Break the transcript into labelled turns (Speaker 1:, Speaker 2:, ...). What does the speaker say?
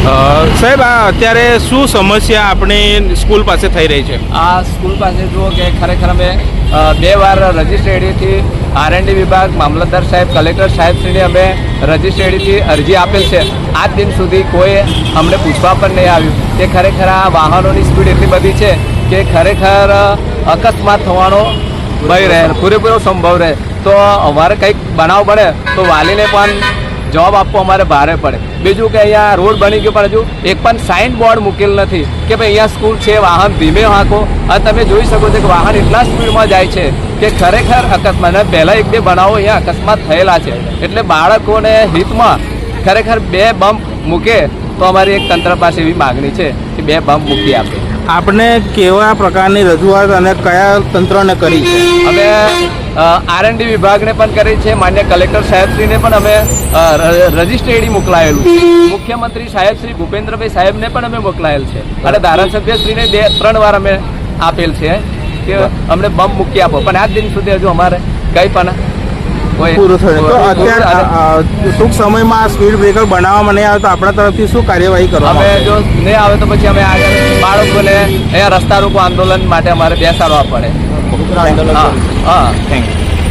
Speaker 1: સાહેબ આ અત્યારે શું સમસ્યા આપણી સ્કૂલ પાસે થઈ રહી છે?
Speaker 2: આ સ્કૂલ પાસે જુઓ કે ખરેખર અમે 2 વાર રજિસ્ટ્રેડીથી R&D વિભાગ, મામલતદાર સાહેબ, કલેક્ટર સાહેબશ્રીને અમે રજિસ્ટ્રેડીથી અરજી આપેલ છે. આજ દિન સુધી કોઈ અમને પૂછવા પણ નહીં આવ્યું કે ખરેખર આ વાહનોની સ્પીડ એટલી બધી છે કે ખરેખર અકસ્માત થવાનો ભય રહે, પૂરેપૂરો સંભવ રહે. તો અમારે કંઈક બનાવ બને તો વાલીને પણ જવાબ આપવો અમારે ભારે પડે. બીજું કે અહીંયા રોડ બની ગયો પણ હજુ એક પણ સાઇન બોર્ડ મૂકેલ નથી કે ભાઈ અહીંયા સ્કૂલ છે, વાહન ધીમે હાંકો. અને તમે જોઈ શકો છો કે વાહન એટલા સ્પીડમાં જાય છે કે ખરેખર અકસ્માત, પહેલાં 1-2 બનાવો અહીંયા અકસ્માત થયેલા છે. એટલે બાળકોને હિતમાં ખરેખર 2 બમ્પ મૂકે તો અમારી એક તંત્ર પાસે એવી માગણી છે કે 2 બમ્પ મૂકી આપે.
Speaker 1: આપણે કેવા પ્રકારની રજૂઆત અને કયા તંત્રને કરી છે?
Speaker 2: અમે R&D વિભાગને પણ કરી છે, માન્ય કલેક્ટર સાહેબશ્રીને પણ અમે રજિસ્ટ્રેડી મોકલાયેલું છે, મુખ્યમંત્રી સાહેબ શ્રી ભૂપેન્દ્રભાઈ સાહેબને પણ અમે મોકલાયેલ છે, અને ધારાસભ્યશ્રીને 2-3 વાર અમે આપેલ છે કે અમને બમ્પ મૂકી આપો. પણ આજ દિન સુધી હજુ અમારે કંઈ પણ
Speaker 1: પૂરું થયું. તો અત્યારે ટૂંક સમયમાં સ્પીડ બ્રેકર બનાવવામાં નહીં આવે તો આપણા તરફથી શું કાર્યવાહી કરવામાં
Speaker 2: અમે જો નહીં આવે તો પછી અમે આગળ બાળકોને અહીંયા રસ્તા રોકો આંદોલન માટે અમારે બેસાડવા પડે.
Speaker 1: આંદોલન?
Speaker 2: હા, થેન્ક યુ.